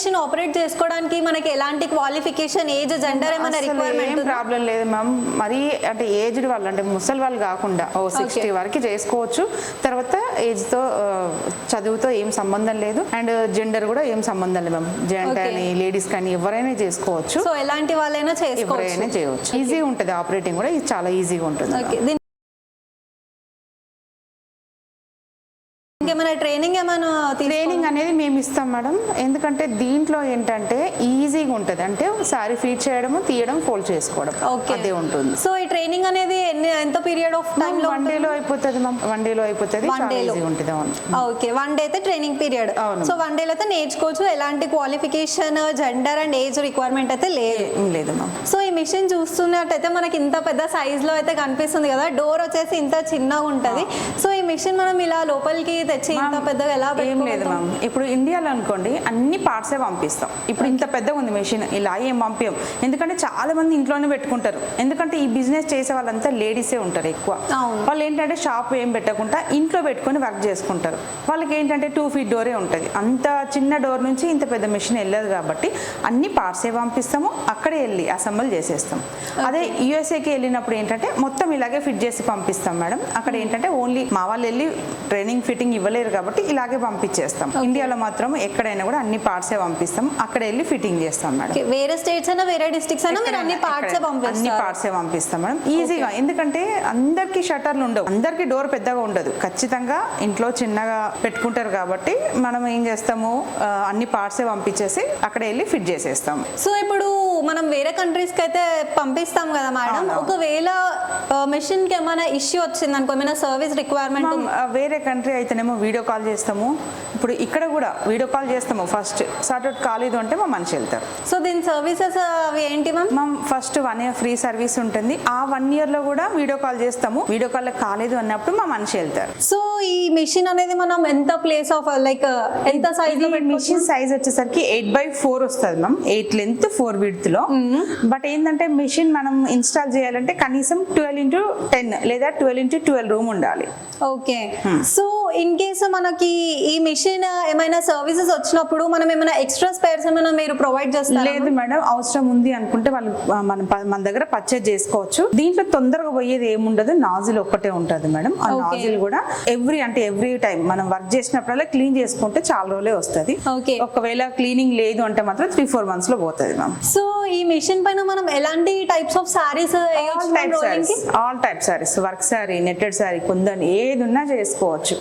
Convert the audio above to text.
Machine operate చేసుకోవడానికి మనకి ఎలాంటి క్వాలిఫికేషన్, ఏజ్, జెండర్ ఏమైనా రిక్వైర్మెంట్? ప్రాబ్లం లేదు మ్యామ్. మరి అంటే ఏజ్డ్ వాళ్ళు అంటే ముసలి వాళ్ళు కాకుండా 60 వరకు చేసుకోవచ్చు. తర్వాత ఏజ్ తో చదువుతో ఏం సంబంధం లేదు, అండ్ జెండర్ కూడా ఏం సంబంధం లేదు మ్యామ్. జెంట్ అని లేడీస్ కానీ ఎవరైనా చేసుకోవచ్చు. సో ఎలాంటి వాళ్ళైనా చేసుకోవచ్చు, ఎవరైనా చేయవచ్చు. ఈజీగా ఉంటుంది ఆపరేటింగ్ కూడా, ఇది చాలా ఈజీగా ఉంటుంది. ట్రైనింగ్ అనేది మేము ఇస్తాం మేడం. ఎందుకంటే దీంట్లో ఏంటంటే ఈజీగా ఉంటుంది, అంటే సారీ ఫీడ్ చేయడం, తీయడం, ఫోల్డ్ చేసుకోవడం అదే ఉంటుంది. సో ఈ ట్రైనింగ్ అనేది ఎంత పీరియడ్ ఆఫ్ టైం లో? 1 డేలో అయిపోతుంది మ్యామ్. 1 డేలో అయిపోతుంది. ఉంటుంది. ఓకే, 1 డే అయితే ట్రైనింగ్ పీరియడ్. సో 1 డేలో అయితే నేర్చుకోవచ్చు. ఎలాంటి qualification, gender and age requirement అయితే లేదు మ్యామ్. సో ఈ మిషన్ చూస్తున్నట్టయితే మనకి ఇంత పెద్ద సైజ్ లో అయితే కనిపిస్తుంది కదా, డోర్ వచ్చేసి ఇంత చిన్నగా ఉంటది. సో ఈ మిషన్ మనం ఇలా లోపలికి తెచ్చి ఇంత పెద్దగా ఎలా? ఏం లేదు మ్యామ్. ఇప్పుడు ఇండియాలో అనుకోండి అన్ని పార్ట్సే పంపిస్తాం. ఇప్పుడు ఇంత పెద్దగా ఉంది మెషిన్, ఇలా ఏం పంపించాం. ఎందుకంటే చాలా మంది ఇంట్లోనే పెట్టుకుంటారు. ఎందుకంటే ఈ బిజినెస్ చేసే వాళ్ళంతా లేడీసే ఉంటారు ఎక్కువ. వాళ్ళు ఏంటంటే షాప్ ఏం పెట్టకుండా ఇంట్లో పెట్టుకొని వర్క్ చేసుకుంటారు. వాళ్ళకి ఏంటంటే 2 ఫీట్ డోరే ఉంటుంది. అంత చిన్న డోర్ నుంచి ఇంత పెద్ద మెషిన్ వెళ్ళదు కాబట్టి అన్ని పార్ట్సే పంపిస్తాము, అక్కడే వెళ్ళి అసెంబుల్ చేసేస్తాం. అదే యూఎస్ఏకి వెళ్ళినప్పుడు ఏంటంటే మొత్తం ఇలాగే ఫిట్ చేసి పంపిస్తాం మేడం. అక్కడ ఏంటంటే ఓన్లీ మా వాళ్ళు వెళ్ళి ట్రైనింగ్ ఫిట్టింగ్ ఇవ్వలేరు కాబట్టి ఇలాగే పంపించేస్తాం. ఇండియాలో మాత్రం ఎక్కడైనా కూడా అన్ని పార్ట్సే పంపిస్తాం, అక్కడ వెళ్ళి ఫిట్టింగ్ చేస్తాం మేడం. వేరే స్టేట్స్ అయినా వేరే డిస్ట్రిక్ట్స్ అయినా మీరు అన్ని పార్ట్సే పంపిస్తాం మేడం, ఈజీగా. ఎందుకంటే అందరికి షట్టర్లు ఉండవు, అందరికి డోర్ పెద్దగా ఉండదు. ఖచ్చితంగా ఇంట్లో చిన్నగా పెట్టుకుంటారు కాబట్టి మనం ఏం చేస్తాము, అన్ని పార్ట్సే పంపించేసి అక్కడ వెళ్ళి ఫిట్ చేసేస్తాం. సో ఇప్పుడు మనం వేరే కంట్రీస్ కి అయితే పంపిస్తాం కదా మేడం, ఒకవేళ మెషిన్ కి ఏమైనా ఇష్యూ వచ్చింది అనుకో, ఏమైనా సర్వీస్ రిక్వైర్మెంట్, వేరే కంట్రీ అయితేనేమో వీడియో కాల్ చేస్తాము. ఇప్పుడు ఇక్కడ కూడా వీడియో కాల్ చేస్తాము. ఫస్ట్ సార్ట్అవుట్ కాలేదు అంటే మా మనిషి వెళ్తారు. సో దీని సర్వీసెస్ అవి ఏంటి ma'am? First 1 year free service ఉంటుంది. ఆ 1 year లో కూడా వీడియో కాల్ చేస్తాము. వీడియో కాల్ కాలేదు అన్నప్పుడు మా మనిషి వెళ్తారు. సో ఈ మిషన్ అనేది మనం ఎంత ప్లేస్ ఆఫ్ లైక్ ఎంత సైజ్ లో? మిషన్ సైజ్ వచ్చేసరికి 8x4 వస్తుంది మ్యామ్. 8 లెంత్ 4 విడ్త్ లో. బట్ ఏంటంటే మిషన్ మనం ఇన్స్టాల్ చేయాలంటే కనీసం 12x10 లేదా 12x12 రూమ్ ఉండాలి. ఓకే. సో ఇన్ కేస్ మనకి ఈ మిషన్ ఏమైనా సర్వీసెస్ వచ్చినప్పుడు మనం ఏమైనా ఎక్స్ట్రా స్పేర్స్ ఏమైనా మీరు ప్రొవైడ్ చేస్తారా? లేదు మేడం, అవసరం ఉంది అనుకుంటే వాళ్ళు మన దగ్గర పర్చేజ్ చేసుకోవచ్చు. దీంట్లో తొందరగా పోయేది ఏముండదు, నాజిల్ ఒక్కటే ఉంటుంది మేడం. ఆ నాజిల్ కూడా ఎవ్రీ టైం మనం వర్క్ చేసినప్పుడల్లా క్లీన్ చేసుకుంటే చాలా రోజులే వస్తుంది. ఒకవేళ క్లీనింగ్ లేదు అంటే మాత్రం 3-4 months లో పోతుంది మ్యామ్. సో ఈ మిషన్ పైన మనం ఎలాంటి types of saris? All type saris, work sorry, netted sorry, kundan ఏది ఉన్నా చేసుకోవచ్చు.